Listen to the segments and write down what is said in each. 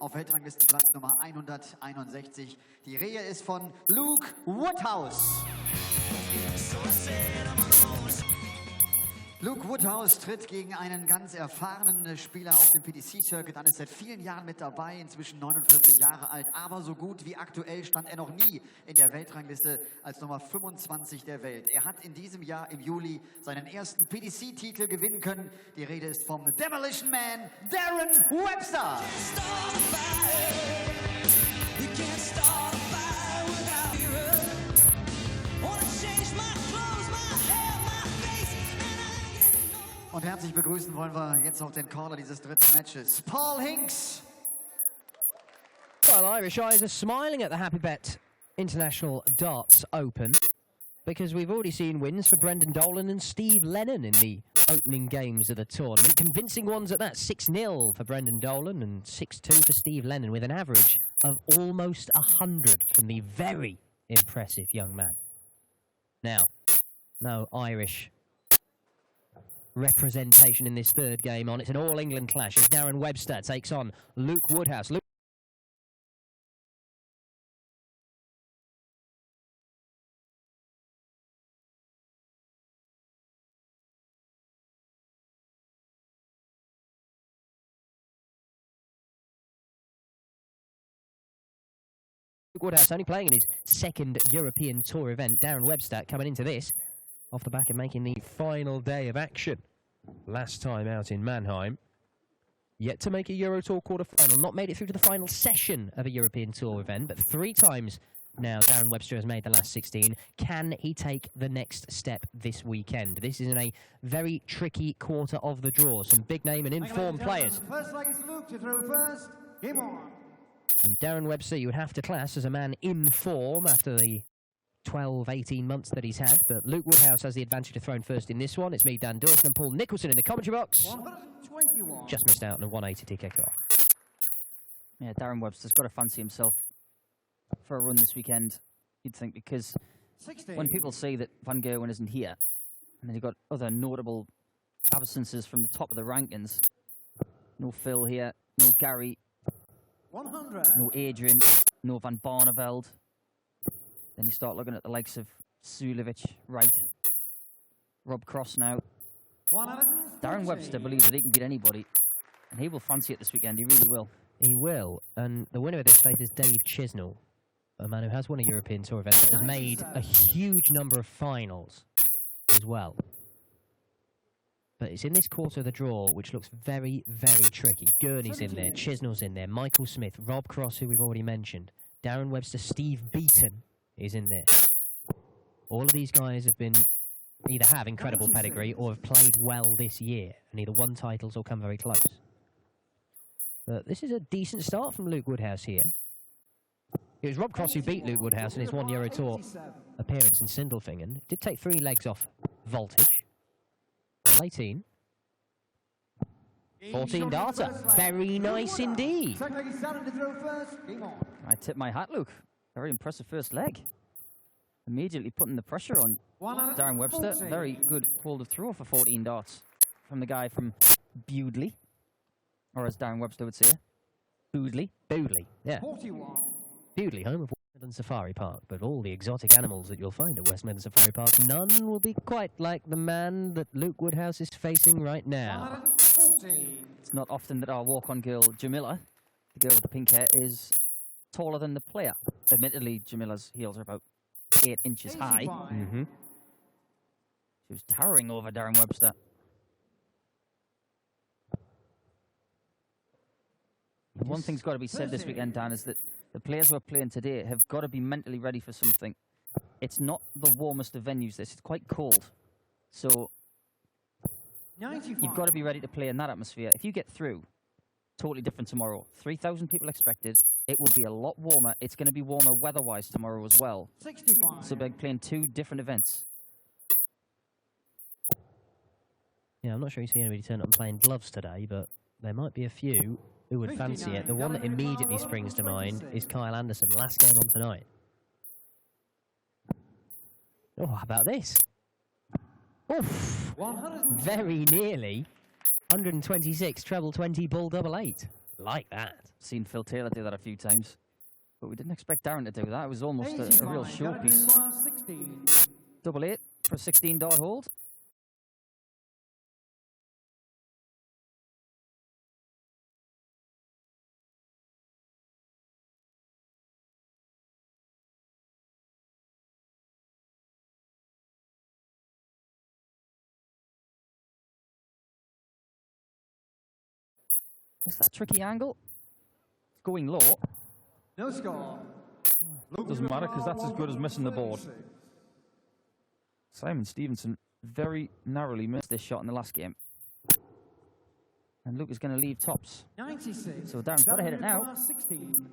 auf Weltranglistenplatz Nummer 161. Die Rede ist von Luke Woodhouse. Luke Woodhouse tritt gegen einen ganz erfahrenen Spieler auf dem PDC-Circuit an, ist seit vielen Jahren mit dabei, inzwischen 49 Jahre alt, aber so gut wie aktuell stand er noch nie in der Weltrangliste als Nummer 25 der Welt. Er hat in diesem Jahr im Juli seinen ersten PDC-Titel gewinnen können. Die Rede ist vom Demolition Man, D.Webster. Und herzlich begrüßen wollen wir jetzt auch den Caller dieses dritten Matches, Paul Hinks. Well, Irish eyes are smiling at the Happy Bet International Darts Open because we've already seen wins for Brendan Dolan and Steve Lennon in the opening games of the tournament. Convincing ones at that, 6-0 for Brendan Dolan and 6-2 for Steve Lennon, with an average of almost 100 from the very impressive young man. Now, no Irish representation in this third game on. It's an all-England clash as D.Webster takes on Luke Woodhouse. Woodhouse only playing in his second European Tour event. D.Webster coming into this off the back of making the final day of action last time out in Mannheim. Yet to make a Euro Tour quarter-final. Not made it through to the final session of a European Tour event, but 3 times now D.Webster has made the last 16. Can he take the next step this weekend? This is in a very tricky quarter of the draw. Some big name and informed players. First leg is Luke to throw first. Game on. And D.Webster you would have to class as a man in form after the 12, 18 months that he's had, but Luke Woodhouse has the advantage to throw in first in this one. It's me, Dan Dawson, and Paul Nicholson in the commentary box. 121. Just missed out on a 180 to kick off. Yeah, D.Webster's got to fancy himself for a run this weekend, you'd think, because 16. when people say that Van Gerwen isn't here, and then you've got other notable absences from the top of the rankings, no Phil here, no Gary, 100. no Adrian, no Van Barneveld. Then you start looking at the likes of Sulevic, Wright, Rob Cross now. D.Webster believes that he can beat anybody, and he will fancy it this weekend. He really will. He will, and the winner of this faces Dave Chisnell, a man who has won a European Tour event, but has made a huge number of finals as well. But it's in this quarter of the draw, which looks very, very tricky. Gurney's in there, Chisnell's in there, Michael Smith, Rob Cross, who we've already mentioned, D.Webster, Steve Beaton is in there. All of these guys have been either have incredible pedigree or have played well this year and either won titles or come very close. But this is a decent start from Luke Woodhouse here. It was Rob Cross who beat Luke Woodhouse in his 1 Euro Tour appearance in Sindelfingen. Did take 3 legs off voltage. 18. 14 darter. Very nice indeed. I tip my hat, Luke. Very impressive first leg. Immediately putting the pressure on D.Webster. Very good hold of throw for 14 darts from the guy from Bewdley, or as D.Webster would say, Bewdley. Bewdley, yeah. Bewdley, home of West Midlands Safari Park, but all the exotic animals that you'll find at West Midlands Safari Park, none will be quite like the man that Luke Woodhouse is facing right now. It's not often that our walk-on girl, Jamila, the girl with the pink hair, is taller than the player. Admittedly, Jamila's heels are about 8 inches high. Mm-hmm. She was towering over D.Webster. One thing's got to be said this weekend, Dan, is that the players who are playing today have got to be mentally ready for something. It's not the warmest of venues, this. It's quite cold. So you've got to be ready to play in that atmosphere. If you get through, totally different tomorrow. 3,000 people expected. It will be a lot warmer. It's going to be warmer weather-wise tomorrow as well. 65. So they're playing 2 different events. Yeah, I'm not sure you see anybody turn up and playing gloves today, but there might be a few who would fancy it. The one that immediately springs to mind is Kyle Anderson, last game on tonight. Oh, how about this? Oof! Very nearly 126, treble 20, bull double 8. like that. Seen Phil Taylor do that a few times. But we didn't expect Darren to do that. It was almost a real showpiece. Double 8 for a 16-dart hold. Is that a tricky angle? It's going low. No score. Doesn't matter because that's as good as missing the board. Simon Stevenson very narrowly missed this shot in the last game. And Luke is going to leave tops. 96. So Darren's got to hit it now. 16.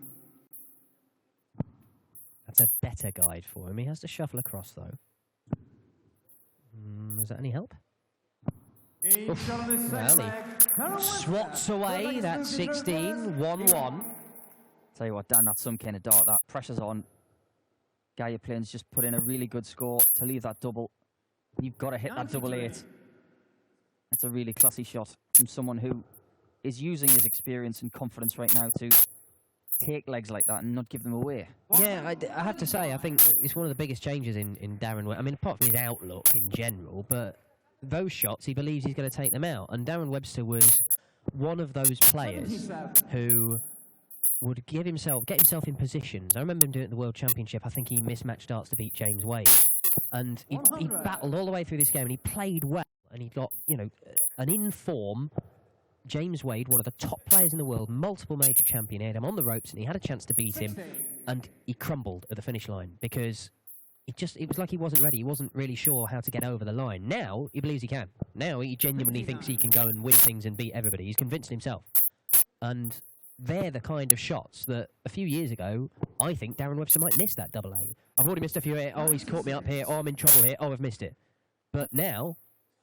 That's a better guide for him. He has to shuffle across, though. Is that any help? Well, he swats away that 16, 1-1. Tell you what, Dan, that's some kind of dart. That pressure's on. Guy you're playing's just put in a really good score to leave that double. You've got to hit that double 8. That's a really classy shot from someone who is using his experience and confidence right now to take legs like that and not give them away. Yeah, I have to say, I think it's one of the biggest changes in Darren. I mean, apart from his outlook in general, but those shots, he believes he's going to take them out. And Darren Webster was one of those players who would get himself in positions. I remember him doing it at the World Championship. I think he mismatched darts to beat James Wade. And he battled all the way through this game, and he played well. And he got, you know, an in-form James Wade, one of the top players in the world, multiple major champion. He had him on the ropes, and he had a chance to beat him. And he crumbled at the finish line because it was like he wasn't ready. He wasn't really sure how to get over the line. Now, he believes he can. Now, he genuinely thinks he can go and win things and beat everybody. He's convinced himself. And they're the kind of shots that a few years ago, I think Darren Webster might miss that double A. I've already missed a few here. Oh, he's caught me up here. Oh, I'm in trouble here. Oh, I've missed it. But now,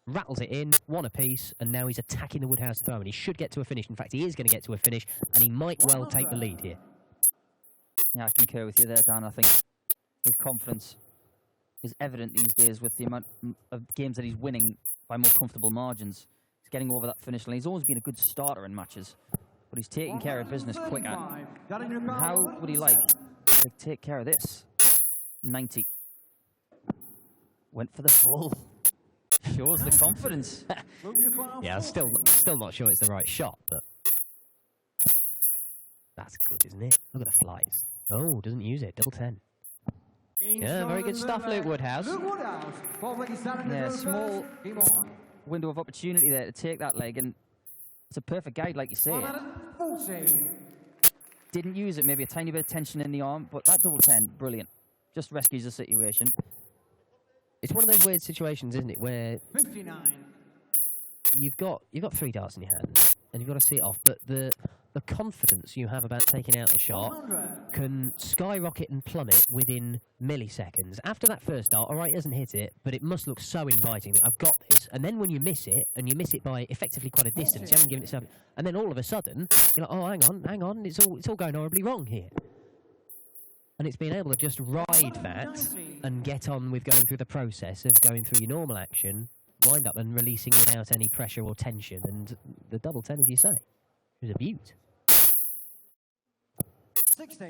rattles it in, 1 apiece, and now he's attacking the Woodhouse throw, and he should get to a finish. In fact, he is going to get to a finish, and he might well take the lead here. Yeah, I concur with you there, Dan. I think his confidence is evident these days with the amount of games that he's winning by more comfortable margins. He's getting over that finish line. He's always been a good starter in matches, but he's taking care of business quicker. And how would he like to take care of this? 90. Went for the full. Shows the confidence. Yeah, I'm still not sure it's the right shot, but that's good, isn't it? Look at the flies. Oh, doesn't use it. Double 10. Yeah, very good stuff, Luke Woodhouse. Yeah, small window of opportunity there to take that leg, and it's a perfect guide, like you say. Didn't use it, maybe a tiny bit of tension in the arm, but that double 10, brilliant. Just rescues the situation. It's one of those weird situations, isn't it, where 59. you've got 3 darts in your hand, and you've got to see it off, but the confidence you have about taking out a shot can skyrocket and plummet within milliseconds. After that first dart, all right, he hasn't hit it, but it must look so inviting that I've got this. And then when you miss it, and you miss it by effectively quite a distance, you haven't given it something, and then all of a sudden, you're like, oh, hang on, it's all going horribly wrong here. And it's being able to just ride that and get on with going through the process of going through your normal action, wind up and releasing without any pressure or tension. And the double 10, as you say, is a beaut. 60.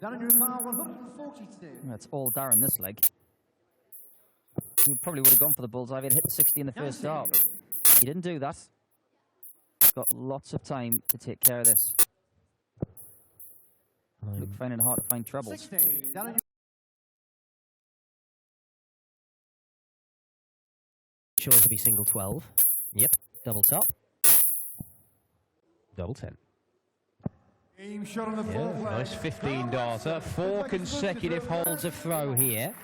Darren 142. That's all Darren this leg. He probably would have gone for the bullseye if he'd hit the 60 in the first start, but he didn't do that. He's got lots of time to take care of this. Luke finding it hard to find trebles. 60. Sure to be single 12. Yep. Double top. Double 10. Yeah, nice 15 darter. 4 consecutive holds of throw here.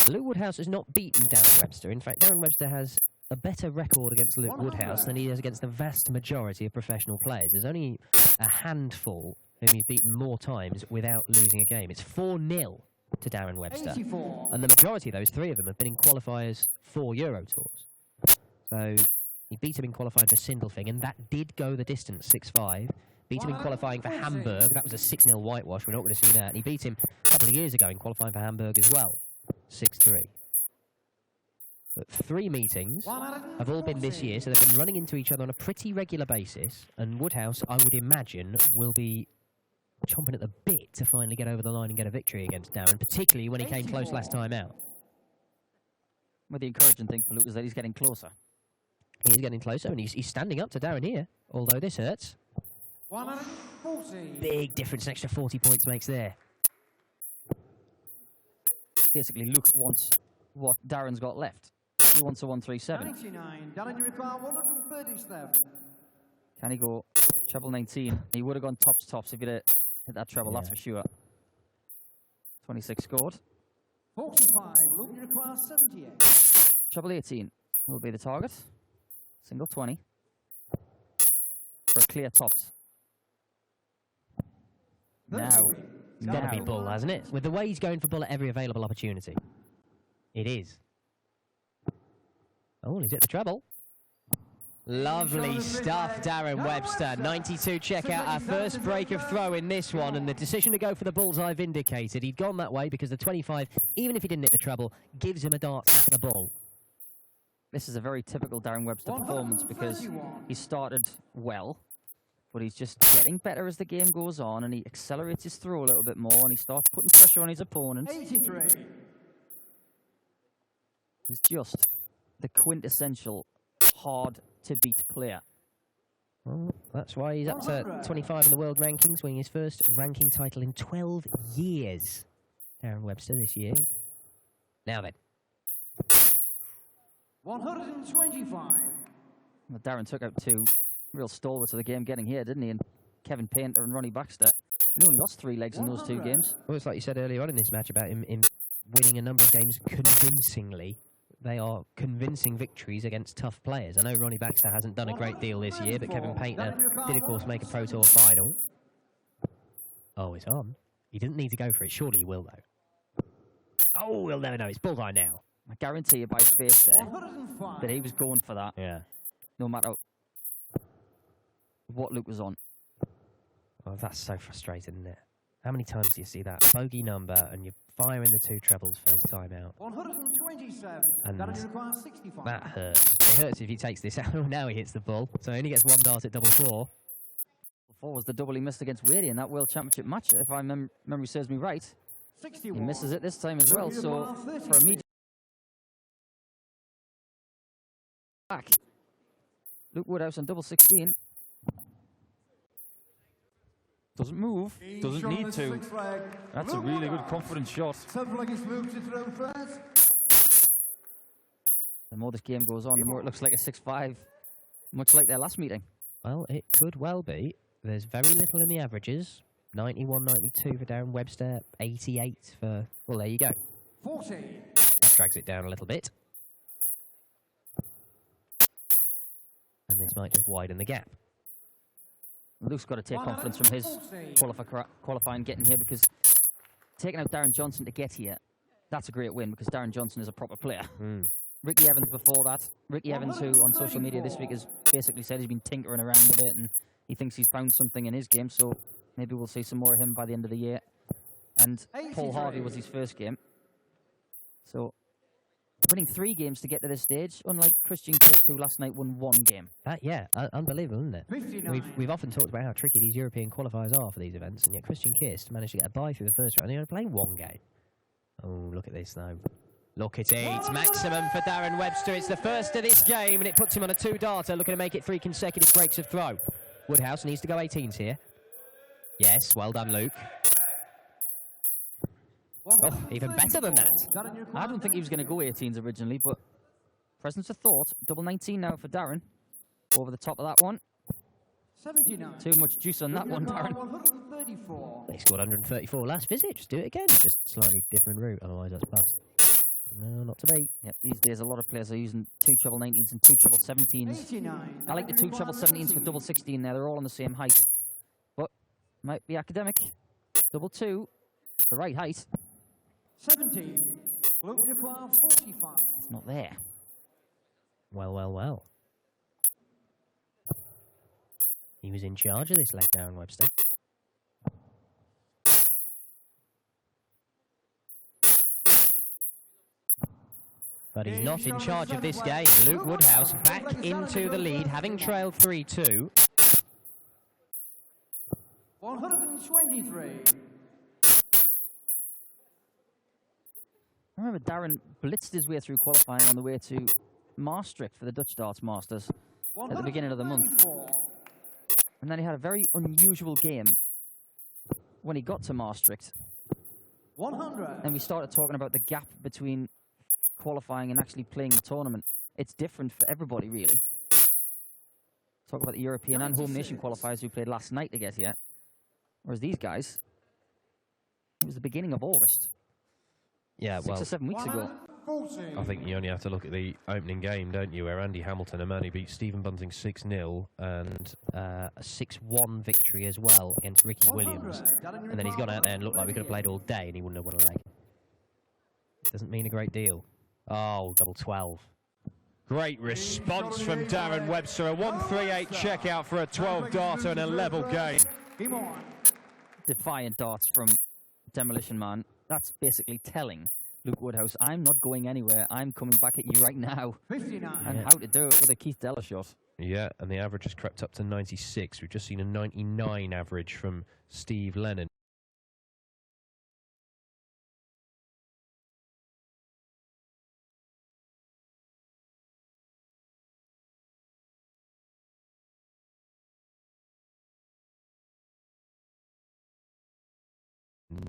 Luke Woodhouse has not beaten Darren Webster. In fact, Darren Webster has a better record against Luke Woodhouse than he has against the vast majority of professional players. There's only a handful whom he's beaten more times without losing a game. It's 4-0 to Darren Webster. 84. And the majority of those, 3 of them, have been in qualifiers for Euro Tours. So he beat him in qualifying for Sindelfing, and that did go the distance, 6-5. Beat him in qualifying for Hamburg. That was a 6-0 whitewash. We're not going to see that. And he beat him a couple of years ago in qualifying for Hamburg as well, 6-3. But 3 meetings have all been this year, so they've been running into each other on a pretty regular basis. And Woodhouse, I would imagine, will be chomping at the bit to finally get over the line and get a victory against Darren, particularly when he came close last time out. Well, the encouraging thing for Luke is that he's getting closer. He's getting closer, and he's standing up to Darren here, although this hurts. 140. Big difference, an extra 40 points makes there. Basically, Luke wants what Darren's got left. He wants a 137. 99. Darren, you require 137. Can he go treble 19? He would have gone tops if he'd hit that treble, that's for sure. 26 scored. 45. Luke, you require 78. Treble 18 will be the target. Single 20. For a clear tops. Now. It's got to be bull, hasn't it? With the way he's going for bull at every available opportunity. It is. Oh, he's hit the treble. Lovely stuff, Darren Webster. 92 check out, our first break of throw in this one, and the decision to go for the bullseye vindicated. He'd gone that way because the 25, even if he didn't hit the treble, gives him a dart at the ball. This is a very typical Darren Webster performance because he started well, but he's just getting better as the game goes on, and he accelerates his throw a little bit more, and he starts putting pressure on his opponent. 83. He's just the quintessential hard-to-beat player. Well, that's why he's up to 25 in the world rankings, winning his first ranking title in 12 years. Darren Webster this year. Now then. 125. Well, Darren took out 2 real stalwarts of the game getting here, didn't he? And Kevin Painter and Ronnie Baxter. He only lost 3 legs in those 2 games. Well, it's like you said earlier on in this match about him winning a number of games convincingly. They are convincing victories against tough players. I know Ronnie Baxter hasn't done a great deal this year, but Kevin Painter did, of course, make a Pro Tour final. Oh, it's on. He didn't need to go for it. Surely he will, though. Oh, we'll never know. It's bullseye now. I guarantee you by space there that he was going for that. Yeah. No matter what Luke was on. Oh, that's so frustrating, isn't it? How many times do you see that bogey number and you're firing the 2 trebles first time out? 127. And Darren, you require 65. that hurts. It hurts if he takes this out. Now he hits the ball, so he only gets 1 dart at double 4. Before was the double he missed against Wadey in that World Championship match, if my memory serves me right. 61. He misses it this time as well, so for a medium back. Luke Woodhouse on double 16. Doesn't move, doesn't need to. That's a really good confident shot. The more this game goes on, the more it looks like a 6-5, much like their last meeting. Well, it could well be. There's very little in the averages. 91, 92 for Darren Webster, 88 for... Well, there you go. 40. That drags it down a little bit. And this might just widen the gap. Luke's got to take confidence from his qualifying getting here, because taking out Darren Johnson to get here, that's a great win, because Darren Johnson is a proper player. Ricky Evans before that. Ricky Evans, who on social media this week has basically said he's been tinkering around a bit and he thinks he's found something in his game, so maybe we'll see some more of him by the end of the year. And Paul Harvey was his first game. So winning 3 games to get to this stage, unlike Christian Kist, who last night won 1 game. Unbelievable, isn't it? We've often talked about how tricky these European qualifiers are for these events, and yet Christian Kist managed to get a bye through the first round. He only played 1 game. Oh, look at this, though. Look at it. It's maximum for Darren Webster. It's the first of this game, and it puts him on a 2-darter, looking to make it 3 consecutive breaks of throw. Woodhouse needs to go 18s here. Yes, well done, Luke. Oh, even better than that. I don't think he was going to go 18s originally, but presence of thought. Double 19 now for Darren. Over the top of that one. 79. Too much juice on that one, Darren. 134. He scored 134 last visit. Just do it again. Just slightly different route, otherwise that's past. No, not to be. Yep, these days a lot of players are using 2 treble 19s and 2 treble 17s. 89. I like the 2 treble 17s for double 16 there. They're all on the same height. But might be academic. Double 2. It's the right height. 17. Luke require 45. It's not there. Well, well, well. He was in charge of this leg, Darren Webster. But he's not in charge of this game. Luke Woodhouse back into the lead, having trailed 3-2. 123. I remember Darren blitzed his way through qualifying on the way to Maastricht for the Dutch Darts Masters at the beginning of the month. And then he had a very unusual game when he got to Maastricht. 100. And we started talking about the gap between qualifying and actually playing the tournament. It's different for everybody, really. Talk about the European and home nation qualifiers who played last night to get here. Whereas these guys, it was the beginning of August. Yeah, well, 6 or 7 weeks ago. I think you only have to look at the opening game, don't you, where Andy Hamilton and Manny beat Stephen Bunting 6-0 and a 6-1 victory as well against Ricky Williams. And then he's gone out there and looked like we could have played all day and he wouldn't have won a leg. Doesn't mean a great deal. Oh, double 12. Great response from Darren Webster. A 138 checkout for a 12-darter and a level game. Defiant darts from Demolition Man. That's basically telling Luke Woodhouse, I'm not going anywhere. I'm coming back at you right now. 59. And how to do it with a Keith Della shot. Yeah, and the average has crept up to 96. We've just seen a 99 average from Steve Lennon.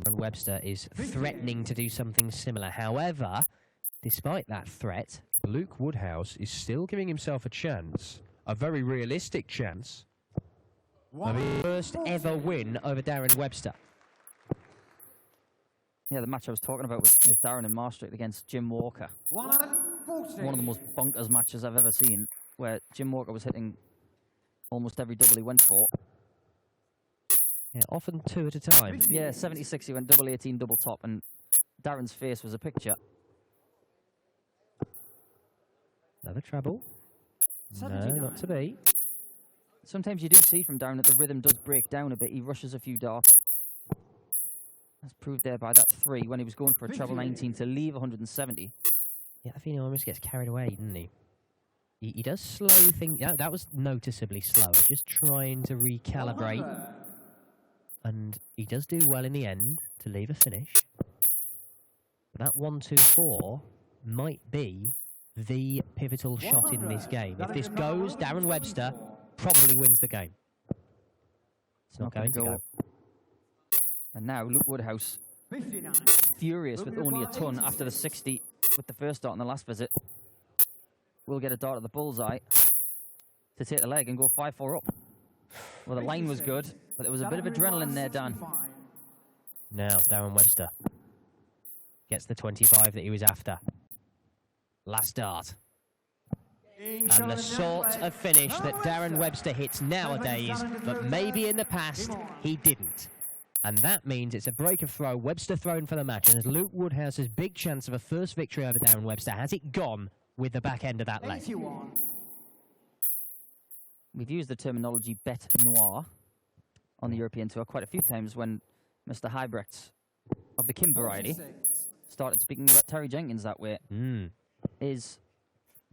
And Webster is threatening to do something similar. However, despite that threat, Luke Woodhouse is still giving himself a chance, a very realistic chance, of his first ever win over Darren Webster. Yeah, the match I was talking about with Darren in Maastricht against Jim Walker. 140. One of the most bonkers matches I've ever seen, where Jim Walker was hitting almost every double he went for. Yeah, often 2 at a time. Yeah, 76, he went double 18, double top, and Darren's face was a picture. Another treble. No, not to be. Sometimes you do see from Darren that the rhythm does break down a bit. He rushes a few darts. That's proved there by that 3 when he was going for a treble 19 to leave 170. Yeah, I think he almost gets carried away, doesn't he? He does slow things. Yeah, that was noticeably slow. Just trying to recalibrate. 100. And he does do well in the end to leave a finish. But that 1-2-4 might be the pivotal shot in this game. If this goes, Darren Webster probably wins the game. It's not going to go. And now Luke Woodhouse, 59. furious with only a ton after the 60 with the first dart on the last visit, will get a dart at the bullseye to take the leg and go 5-4 up. Well, the line was good, but there was a bit of adrenaline there, Dan. Now, Darren Webster gets the 25 that he was after. Last dart. And the sort of finish that Darren Webster hits nowadays, but maybe in the past, he didn't. And that means it's a break of throw, Webster thrown for the match, and as Luke Woodhouse's big chance of a first victory over Darren Webster, has it gone with the back end of that leg? 81. We've used the terminology bête noire on the European Tour quite a few times when Mr. Huybrecht of the Kim variety 46. started speaking about Terry Jenkins that way. Is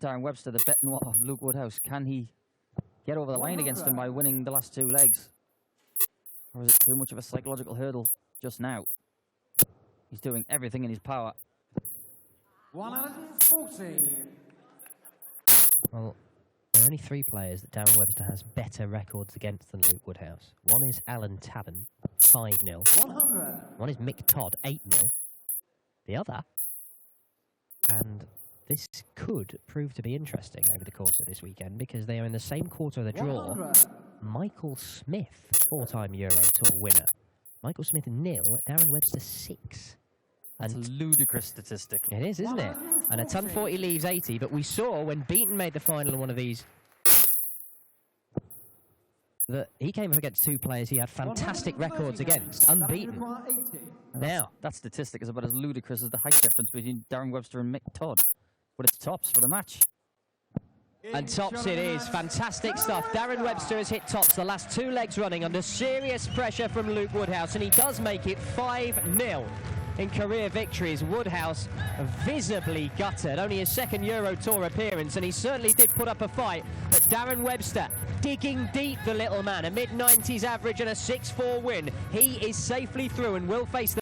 Darren Webster the bête noire of Luke Woodhouse? Can he get over the line against him by winning the last 2 legs? Or is it too much of a psychological hurdle just now? He's doing everything in his power. 140. Well, there are only 3 players that Darren Webster has better records against than Luke Woodhouse. One is Alan Tappen, 5-0. 100. One is Mick Todd, 8-0. The other, and this could prove to be interesting over the course of this weekend because they are in the same quarter of the draw. 100. Michael Smith, 4-time Euro Tour winner. Michael Smith 0, Darren Webster 6. That's a ludicrous statistic. It is, isn't it? And a ton 40 leaves 80, but we saw when Beaton made the final in one of these that he came up against 2 players he had fantastic records against, unbeaten. Now, That statistic is about as ludicrous as the height difference between Darren Webster and Mick Todd. But it's tops for the match. and tops it is. Fantastic stuff. Darren Webster has hit tops the last 2 legs running under serious pressure from Luke Woodhouse, and he does make it 5-0. in career victories. Woodhouse visibly gutted. Only his second Euro Tour appearance, and he certainly did put up a fight. But Darren Webster digging deep, the little man. A mid-90s average and a 6-4 win. He is safely through and will face the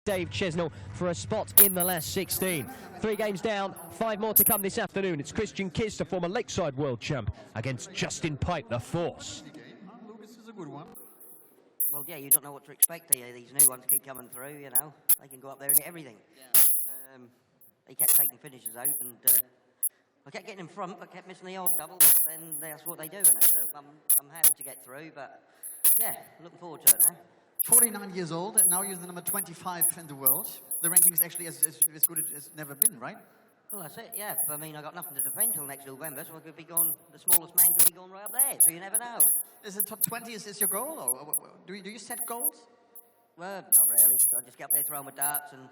Dave Chisnell for a spot in the last 16. 3 games down, 5 more to come this afternoon. It's Christian Kiss, the former Lakeside world champ, against Justin Pike, the Force. Lucas is a good one. Well, yeah, you don't know what to expect, do you? These new ones keep coming through, you know. They can go up there and hit everything. Yeah. He kept taking finishes out, and I kept getting in front, but kept missing the odd double. Then that's what they do, innit? So I'm happy to get through, but yeah, looking forward to it now. 49 years old, and now you're the number 25 in the world. The ranking is actually as good as it's never been, right? Well, that's it, yeah. I mean, I got nothing to defend till next November, so I could be going, the smallest man could be going right up there, so you never know. Is it top 20 is your goal, or do you set goals? Well, not really. I just get up there, throw my darts, and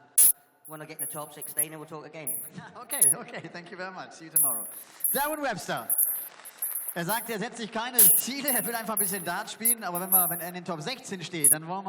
when I get in the top 16, then we'll talk again. Okay, thank you very much. See you tomorrow. Darren Webster. Er sagt, er setzt sich keine Ziele, er will einfach ein bisschen Dart spielen, aber wenn er in den Top 16 steht, dann wollen wir